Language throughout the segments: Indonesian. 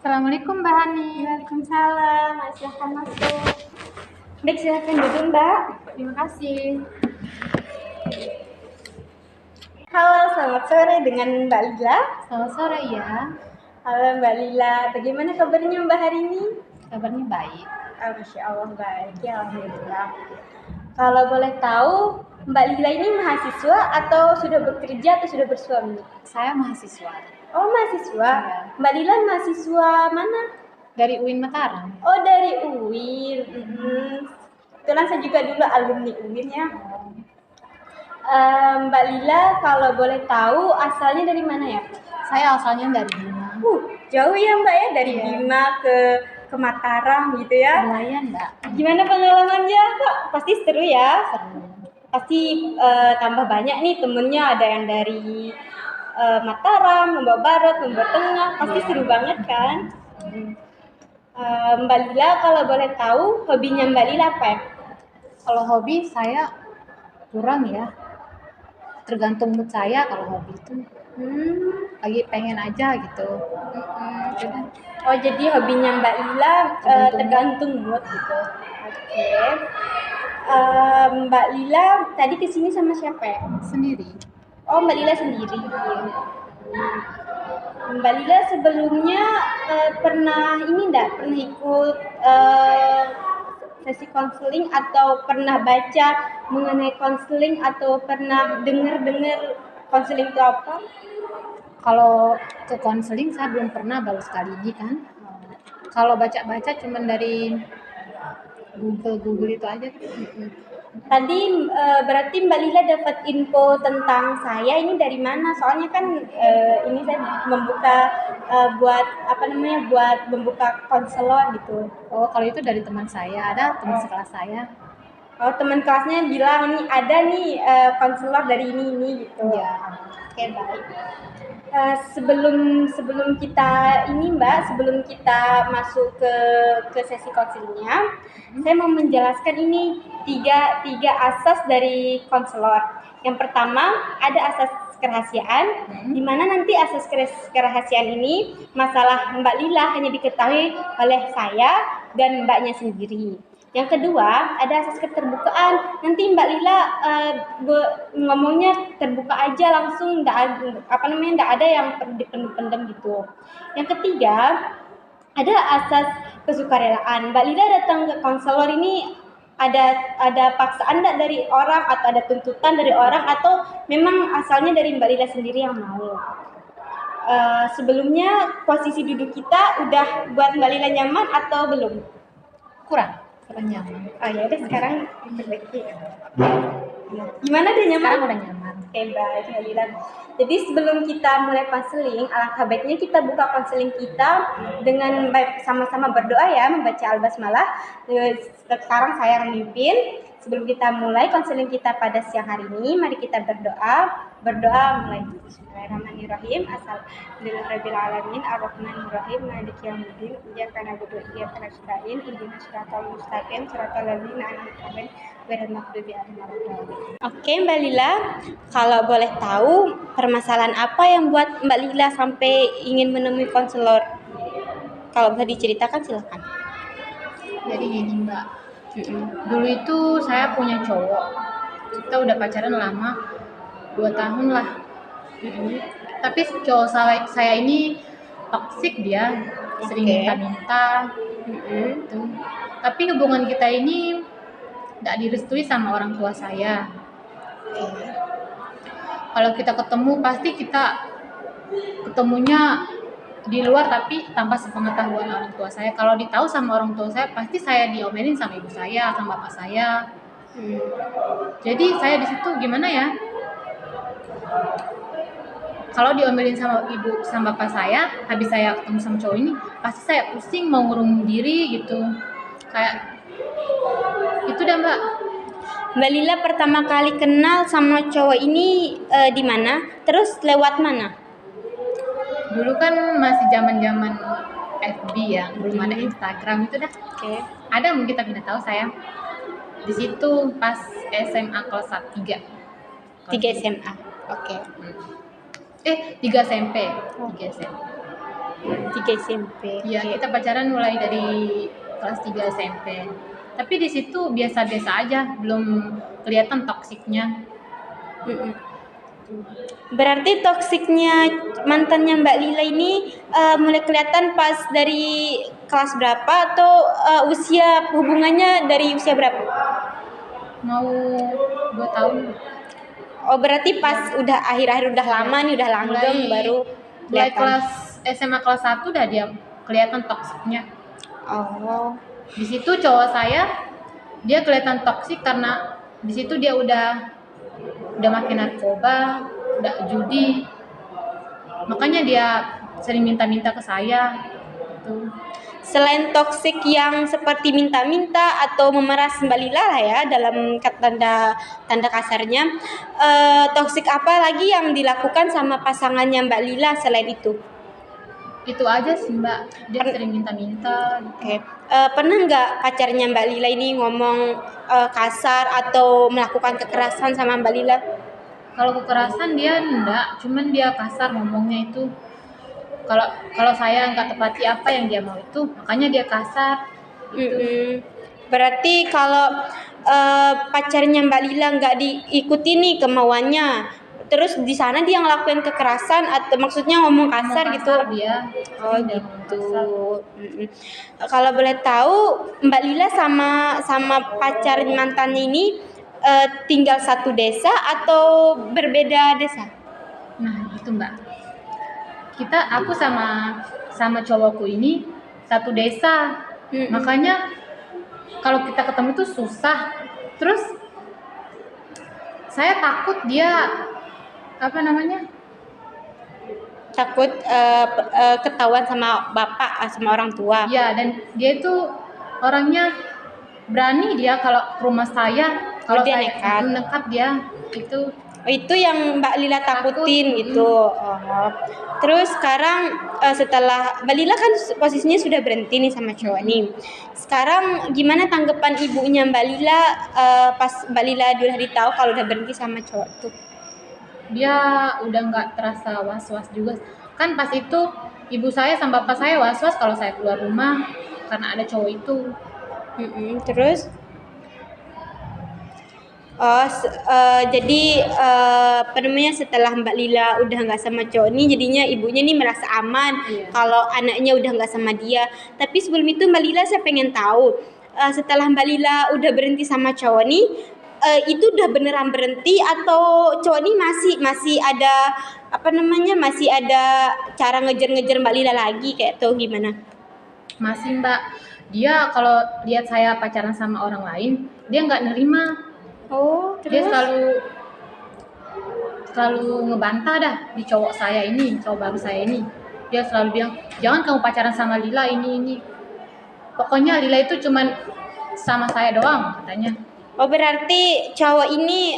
Assalamualaikum Mbak Hani. Waalaikumsalam, silahkan masuk. Baik, silahkan duduk Mbak. Terima kasih. Halo, selamat sore dengan Mbak Lila. Selamat sore ya. Halo Mbak Lila, bagaimana kabarnya Mbak hari ini? Kabarnya baik. Masya Allah baik ya, alhamdulillah. Kalau boleh tahu, Mbak Lila ini mahasiswa atau sudah bekerja atau sudah bersuami? Saya mahasiswa Oh, mahasiswa. Iya. Mbak Lila mahasiswa mana? dari UIN Mataram. Oh, dari UIN. Kebetulan saya juga dulu alumni UIN ya. Mbak Lila, kalau boleh tahu asalnya dari mana ya? Saya asalnya dari Bima. Jauh ya Mbak ya, dari Iya. Bima ke Mataram gitu ya. Lumayan Mbak. Gimana pengalamannya Kak? Pasti seru ya. Seru. Pasti tambah banyak nih temennya, ada yang dari Mataram, Lombok Barat, Lombok Tengah, pasti seru banget kan? Mbak Lila, kalau boleh tahu hobinya Mbak Lila apa ya? Kalau hobi saya kurang ya. Tergantung mood saya kalau hobi itu. Lagi pengen aja gitu. Udah. Oh, jadi hobinya Mbak Lila tergantung mood gitu. Oke. Mbak Lila tadi kesini sama siapa ya? Sendiri. Oh, Mbak Lila sendiri. Mbak Lila sebelumnya pernah ikut sesi konseling atau pernah baca mengenai konseling atau pernah dengar konseling itu apa? Kalau ke konseling saya belum pernah, baru sekali ini kan. Kalau baca-baca cuman dari Google itu aja. Tadi berarti Mbak Lila dapat info tentang saya ini dari mana? Soalnya kan ini saya membuka buat membuka konselor gitu. Oh, kalau itu dari teman saya, ada teman sekelas saya. Oh, teman kelasnya bilang ini ada nih konselor dari ini gitu. Ya. Oke, baik. Sebelum kita masuk ke sesi konselingnya, saya mau menjelaskan ini tiga asas dari konselor. Yang pertama ada asas kerahasiaan, di mana nanti asas kerahasiaan ini masalah Mbak Lila hanya diketahui oleh saya dan Mbaknya sendiri. Yang kedua ada asas keterbukaan. Nanti Mbak Lila ngomongnya terbuka aja langsung, nggak ada yang dipendam gitu. Yang ketiga ada asas kesukarelaan. Mbak Lila datang ke konselor ini ada paksaan nggak dari orang atau ada tuntutan dari orang atau memang asalnya dari Mbak Lila sendiri yang mau. Sebelumnya posisi duduk kita udah buat Mbak Lila nyaman atau belum? Kurang nyaman. Oh ya udah, sekarang diperbaiki. Gimana deh, nyaman? Sekarang udah nyaman. Oke, baik Mbak Lila. Jadi sebelum kita mulai konseling, alangkah baiknya kita buka konseling kita dengan sama-sama berdoa ya, membaca Al-Basmalah. Sekarang saya yang memimpin. Sebelum kita mulai konseling kita pada siang hari ini, mari kita berdoa mulai. Bismillahirrahmanirrahim. Alhamdulillahirabbil alamin, arrahmanirrahim, maliki yaumiddin, iyyaka na'budu wa iyyaka nasta'in, ihdinas siratal mustaqim, siratal ladzina an'amta 'alaihim ghairil maghdubi 'alaihim waladdallin. Oke, Mbak Lila, kalau boleh tahu permasalahan apa yang buat Mbak Lila sampai ingin menemui konselor? Kalau bisa diceritakan silakan. Jadi gini Mbak, dulu itu saya punya cowok, kita udah pacaran lama, 2 tahun lah. Tapi cowok saya ini toksik, dia sering minta-minta gitu. Tapi hubungan kita ini nggak direstui sama orang tua saya. Kalau kita ketemu pasti kita ketemunya di luar tapi tanpa sepengetahuan orang tua saya. Kalau ditahu sama orang tua saya pasti saya diomelin sama ibu saya, sama bapak saya. Jadi saya di situ gimana ya? Kalau diomelin sama ibu sama bapak saya, habis saya ketemu sama cowok ini, pasti saya pusing mau ngurung diri gitu. Kayak itu dah Mbak. Mbak Lila pertama kali kenal sama cowok ini di mana? Terus lewat mana? Dulu kan masih zaman-zaman FB ya, belum ada Instagram itu dah. Oke. Ada mungkin tapi tidak tahu saya. Di situ pas SMA kelas 3. 3 SMA. Oke. 3 SMP. 3 SMP. 3 SMP. Iya, kita pacaran mulai dari kelas 3 SMP. Tapi di situ biasa-biasa aja, belum kelihatan toksiknya. Mm-mm. Berarti toksiknya mantannya Mbak Lila ini mulai kelihatan pas dari kelas berapa atau usia hubungannya dari usia berapa? Mau 2 tahun. Oh berarti pas udah akhir-akhir udah lama nih udah langgeng baru mulai kelihatan. kelas SMA kelas 1 udah dia kelihatan toksiknya. Oh. Di situ cowok saya dia kelihatan toksik karena di situ dia udah makin narkoba, udah judi. Makanya dia sering minta-minta ke saya. Tuh. Selain toksik yang seperti minta-minta atau memeras Mbak Lila lah ya dalam tanda kasarnya, toksik apa lagi yang dilakukan sama pasangannya Mbak Lila selain itu? Itu aja sih Mbak, dia sering minta-minta. Oke. Pernah nggak pacarnya Mbak Lila ini ngomong kasar atau melakukan kekerasan sama Mbak Lila? Kalau kekerasan dia enggak, cuman dia kasar ngomongnya itu. Kalau saya nggak tepati apa yang dia mau itu, makanya dia kasar. Gitu. Berarti kalau pacarnya Mbak Lila nggak diikuti nih kemauannya, terus di sana dia ngelakuin kekerasan atau maksudnya ngomong kasar gitu? Dia. Oh gitu. Kalau boleh tahu Mbak Lila sama pacar mantannya ini tinggal satu desa atau berbeda desa? Nah itu Mbak. Aku sama cowokku ini satu desa. Makanya kalau kita ketemu tuh susah. Terus saya takut dia takut ketahuan sama bapak sama orang tua. Ya, dan dia itu orangnya berani dia kalau ke rumah saya. Kalau dia saya nekat dia itu. Itu yang Mbak Lila takutin gitu. Terus sekarang setelah Mbak Lila kan posisinya sudah berhenti nih sama cowok nih. Sekarang gimana tanggapan ibunya Mbak Lila pas Mbak Lila udah tahu kalau udah berhenti sama cowok tuh? Dia udah nggak terasa was-was juga. Kan pas itu ibu saya sama bapak saya was-was kalau saya keluar rumah karena ada cowok itu. Terus? Jadi setelah Mbak Lila udah nggak sama cowok ini, jadinya ibunya nih merasa aman kalau anaknya udah nggak sama dia. Tapi sebelum itu Mbak Lila saya pengen tahu, setelah Mbak Lila udah berhenti sama cowok nih, itu udah beneran berhenti atau cowok ini masih ada masih ada cara ngejar-ngejar Mbak Lila lagi kayak tuh gimana? Masih Mbak, dia kalau lihat saya pacaran sama orang lain dia nggak nerima. Terus? Dia selalu ngebantah dah di cowok baru saya ini. Dia selalu bilang, jangan kamu pacaran sama Lila ini. Pokoknya Lila itu cuman sama saya doang katanya. Oh berarti cowok ini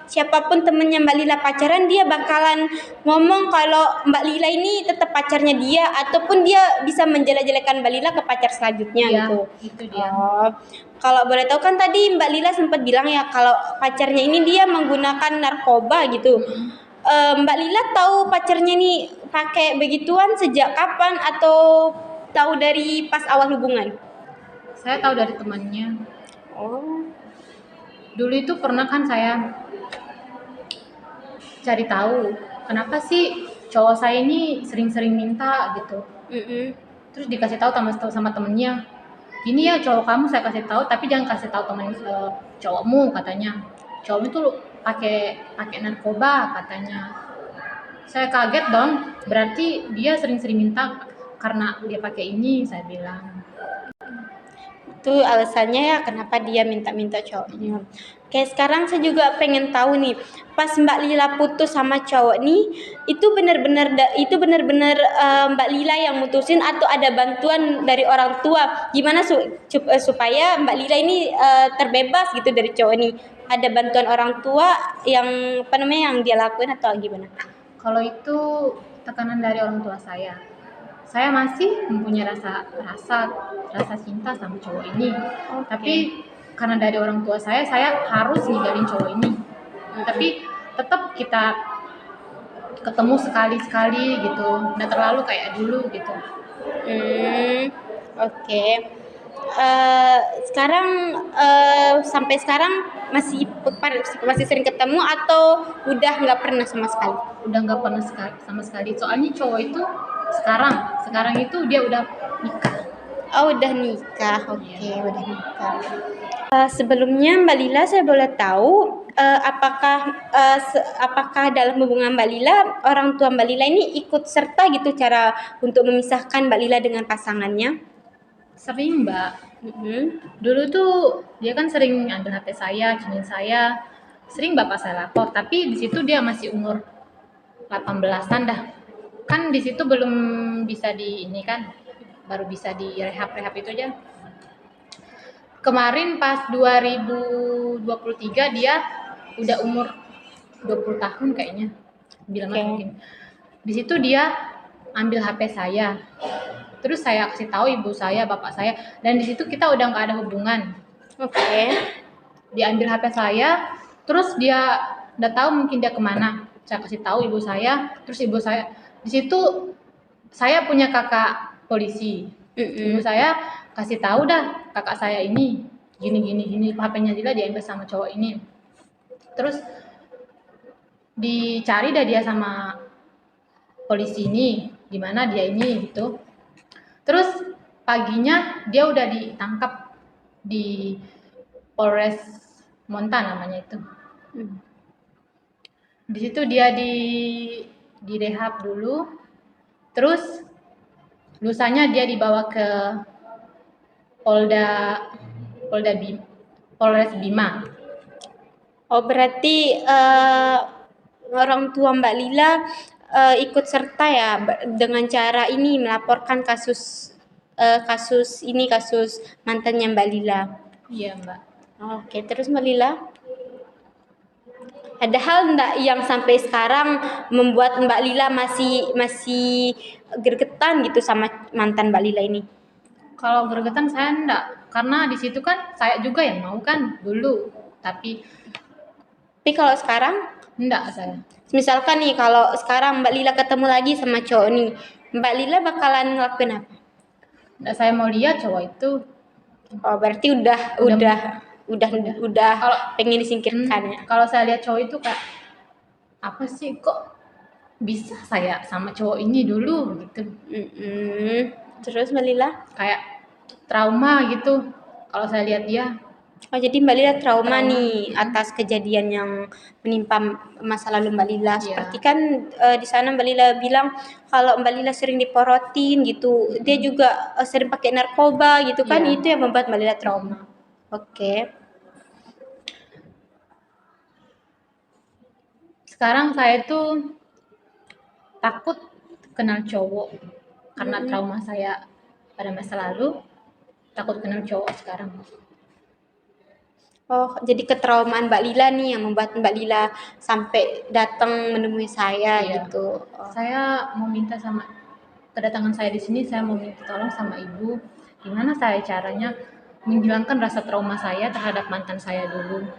siapapun temennya Mbak Lila pacaran dia bakalan ngomong kalau Mbak Lila ini tetap pacarnya dia ataupun dia bisa menjelek-jelekan Mbak Lila ke pacar selanjutnya gitu. Itu dia. Kalau boleh tahu kan tadi Mbak Lila sempat bilang ya kalau pacarnya ini dia menggunakan narkoba gitu. Mbak Lila tahu pacarnya ini pakai begituan sejak kapan atau tahu dari pas awal hubungan? Saya tahu dari temannya. Dulu itu pernah kan saya cari tahu kenapa sih cowok saya ini sering-sering minta gitu. Terus dikasih tahu sama temennya, gini ya cowok kamu saya kasih tahu tapi jangan kasih tahu temen cowokmu katanya. Cowokmu tuh pakai narkoba katanya. Saya kaget dong, berarti dia sering-sering minta karena dia pakai ini, saya bilang. Itu alasannya ya kenapa dia minta-minta cowoknya. Oke, sekarang saya juga pengen tahu nih, pas Mbak Lila putus sama cowok nih, itu benar-benar Mbak Lila yang mutusin atau ada bantuan dari orang tua? Gimana supaya Mbak Lila ini terbebas gitu dari cowok ini? Ada bantuan orang tua yang yang dia lakuin atau gimana? Kalau itu tekanan dari orang tua saya masih mempunyai rasa cinta sama cowok ini. Tapi karena dari orang tua saya harus ninggalin cowok ini. Tapi tetap kita ketemu sekali-sekali gitu, nggak terlalu kayak dulu gitu. Oke. Sekarang sampai sekarang masih sering ketemu atau udah nggak pernah sama sekali? Udah nggak pernah sama sekali, soalnya cowok itu sekarang itu dia udah nikah. Oh, udah nikah. Oke, udah nikah. Sebelumnya Mbak Lila, saya boleh tahu apakah dalam hubungan Mbak Lila orang tua Mbak Lila ini ikut serta gitu cara untuk memisahkan Mbak Lila dengan pasangannya? Sering, Mbak. Dulu tuh dia kan sering ambil HP saya, cengin saya, sering bapak saya lapor, tapi di situ dia masih umur 18-an dah. Kan di situ belum bisa ini kan, baru bisa di rehab itu aja. Kemarin pas 2023 dia udah umur 20 tahun kayaknya. Bilang mungkin. Di situ dia ambil HP saya. Terus saya kasih tahu ibu saya, bapak saya, dan di situ kita udah nggak ada hubungan. Dia ambil HP saya, terus dia udah tahu mungkin dia kemana. Saya kasih tahu ibu saya, terus ibu saya di situ saya punya kakak polisi. Ibu saya kasih tahu dah kakak saya ini gini HP-nya Dila diambil sama cowok ini. Terus dicari dah dia sama polisi ini, gimana dia ini gitu. Terus paginya dia udah ditangkap di Polres Montan namanya itu. Di situ dia direhab dulu. Terus lusanya dia dibawa ke Polres Bima. Oh, berarti orang tua Mbak Lila ikut serta ya dengan cara ini melaporkan kasus mantannya Mbak Lila. Iya, Mbak. Oke, terus Mbak Lila? Ada hal enggak yang sampai sekarang membuat Mbak Lila masih gregetan gitu sama mantan Mbak Lila ini? Kalau gregetan saya enggak, karena di situ kan saya juga yang mau kan dulu, tapi kalau sekarang enggak saya. Misalkan nih kalau sekarang Mbak Lila ketemu lagi sama cowok nih, Mbak Lila bakalan ngelakuin apa? Enggak, saya mau lihat cowok itu. Oh, berarti udah kalau pengen disingkirkan ya. Kalau saya lihat cowok itu kayak apa sih, kok bisa saya sama cowok ini dulu gitu. Terus Mbak Lila kayak trauma gitu kalau saya lihat dia. Oh, jadi Mbak Lila trauma nih atas kejadian yang menimpa masa lalu Mbak Lila. Seperti kan di sana Mbak Lila bilang kalau Mbak Lila sering diporotin gitu, dia juga sering pakai narkoba gitu kan, itu yang membuat Mbak Lila trauma. Oke. Sekarang saya tuh takut kenal cowok karena trauma saya pada masa lalu, takut kenal cowok sekarang. Oh, jadi ketraumaan Mbak Lila nih yang membuat Mbak Lila sampai datang menemui saya gitu. Saya mau minta sama kedatangan saya di sini, saya mau minta tolong sama ibu, gimana saya caranya menghilangkan rasa trauma saya terhadap mantan saya dulu.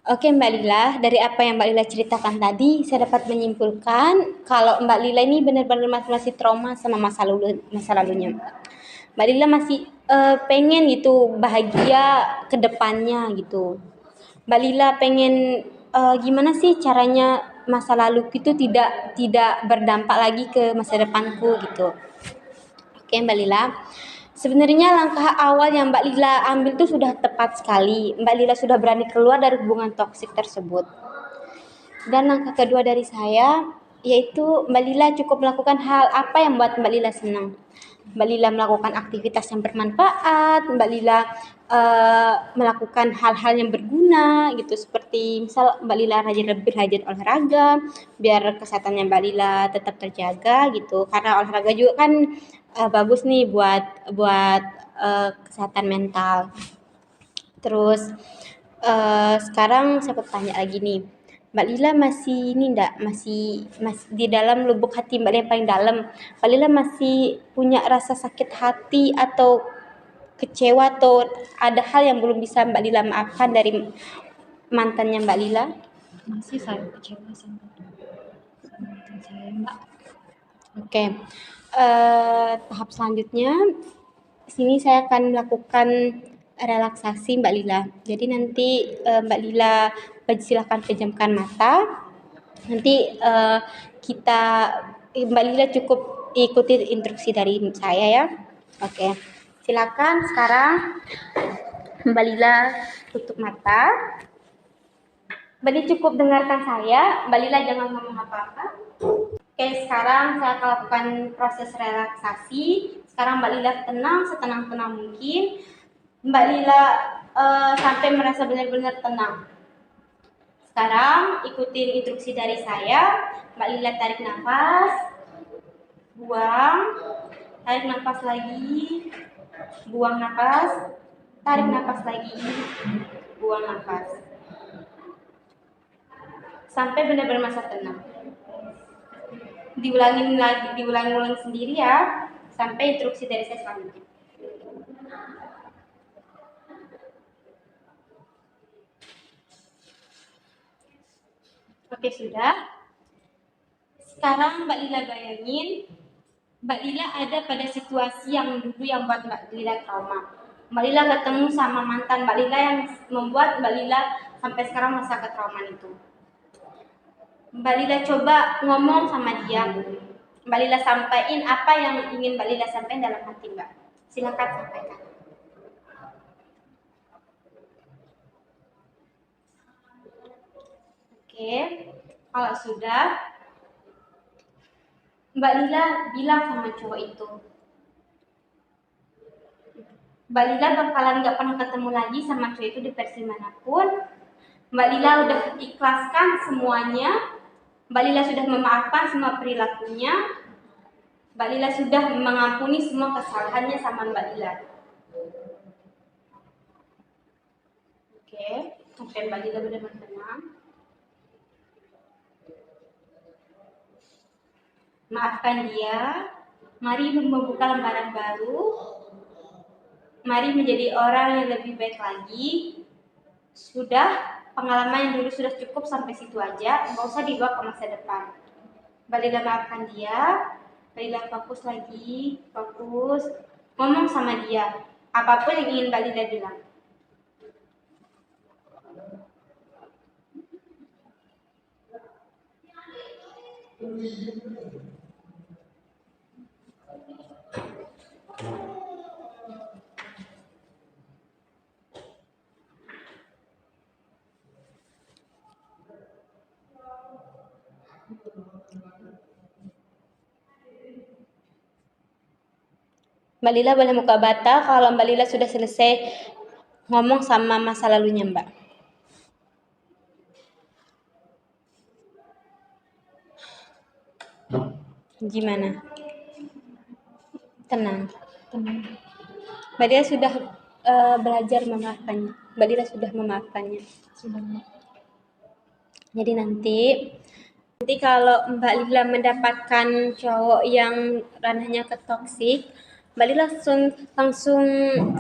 Oke Mbak Lila, dari apa yang Mbak Lila ceritakan tadi, saya dapat menyimpulkan kalau Mbak Lila ini benar-benar masih trauma sama masa lalunya. Mbak Lila masih pengen gitu bahagia ke depannya gitu. Mbak Lila pengen gimana sih caranya masa lalu itu tidak berdampak lagi ke masa depanku gitu. Oke Mbak Lila. Sebenarnya langkah awal yang Mbak Lila ambil itu sudah tepat sekali. Mbak Lila sudah berani keluar dari hubungan toksik tersebut. Dan langkah kedua dari saya yaitu Mbak Lila cukup melakukan hal apa yang membuat Mbak Lila senang. Mbak Lila melakukan aktivitas yang bermanfaat, Mbak Lila melakukan hal-hal yang berguna gitu, seperti misal Mbak Lila lebih rajin olahraga biar kesehatannya Mbak Lila tetap terjaga gitu, karena olahraga juga kan bagus nih buat kesehatan mental. Terus sekarang saya bertanya lagi nih, Mbak Lila masih di dalam lubuk hati Mbak Lila yang paling dalam, Mbak Lila masih punya rasa sakit hati atau kecewa atau ada hal yang belum bisa Mbak Lila maafkan dari mantannya Mbak Lila? Masih saya kecewa sama Mbak. Oke. Tahap selanjutnya sini saya akan melakukan relaksasi Mbak Lila. Jadi nanti Mbak Lila silakan pejamkan mata. Nanti Mbak Lila cukup ikuti instruksi dari saya ya. Oke. Silakan sekarang Mbak Lila tutup mata. Mbak Lila cukup dengarkan saya. Mbak Lila jangan ngomong apa-apa. Oke, sekarang saya akan lakukan proses relaksasi. Sekarang Mbak Lila tenang, setenang-tenang mungkin. Mbak Lila sampai merasa benar-benar tenang. Sekarang ikutin instruksi dari saya. Mbak Lila tarik nafas, buang, tarik nafas lagi, buang nafas, tarik nafas lagi, buang nafas. Sampai benar-benar merasa tenang. Diulangi sendiri ya, sampai instruksi dari saya selanjutnya. Oke, sudah. Sekarang Mbak Lila bayangin, Mbak Lila ada pada situasi yang dulu yang buat Mbak Lila trauma. Mbak Lila ketemu sama mantan Mbak Lila yang membuat Mbak Lila sampai sekarang merasa ketraumaan itu. Mbak Lila coba ngomong sama dia. Mbak Lila sampaikan apa yang ingin Mbak Lila sampaikan dalam hati Mbak. Silakan sampaikan. Oke, kalau sudah, Mbak Lila bilang sama cowok itu, Mbak Lila bakalan gak pernah ketemu lagi sama cowok itu di versi manapun. Mbak Lila udah ikhlaskan semuanya. Mbak Lila sudah memaafkan semua perilakunya. Mbak Lila sudah mengampuni semua kesalahannya sama Mbak Lila. Oke, sampai Mbak Lila benar-benar tenang. Maafkan dia. Mari membuka lembaran baru. Mari menjadi orang yang lebih baik lagi. Sudah, pengalaman yang dulu sudah cukup sampai situ aja. Nggak usah dibawa ke masa depan. Mbak Lila maafkan dia. Mbak Lila fokus lagi. Fokus. Ngomong sama dia. Apapun yang ingin Mbak Lila bilang. Mbak Lila boleh buka mata kalau Mbak Lila sudah selesai ngomong sama masa lalunya Mbak. Gimana? Tenang. Mbak Lila sudah belajar memaafkannya. Mbak Lila sudah memaafkannya. Jadi nanti kalau Mbak Lila mendapatkan cowok yang ranahnya ke toksik, Mbak Lila langsung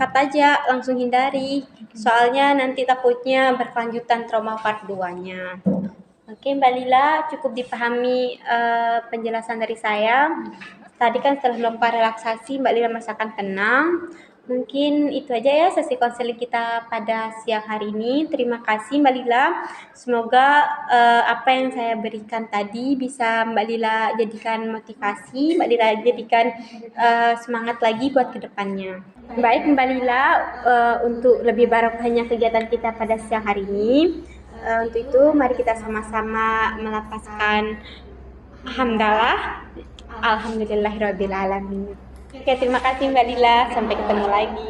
cut aja, langsung hindari. Soalnya nanti takutnya berkelanjutan trauma part 2-nya. Oke Mbak Lila, cukup dipahami penjelasan dari saya. Tadi kan setelah melakukan relaksasi, Mbak Lila merasakan tenang. Mungkin itu aja ya sesi konseling kita pada siang hari ini. Terima kasih Mbak Lila. Semoga apa yang saya berikan tadi bisa Mbak Lila jadikan motivasi, Mbak Lila jadikan semangat lagi buat kedepannya. Baik Mbak Lila, untuk lebih barokahnya kegiatan kita pada siang hari ini, untuk itu mari kita sama-sama melafazkan hamdalah. Alhamdulillahirrabbilalamin. Oke, terima kasih Mbak Lila. Sampai ketemu lagi.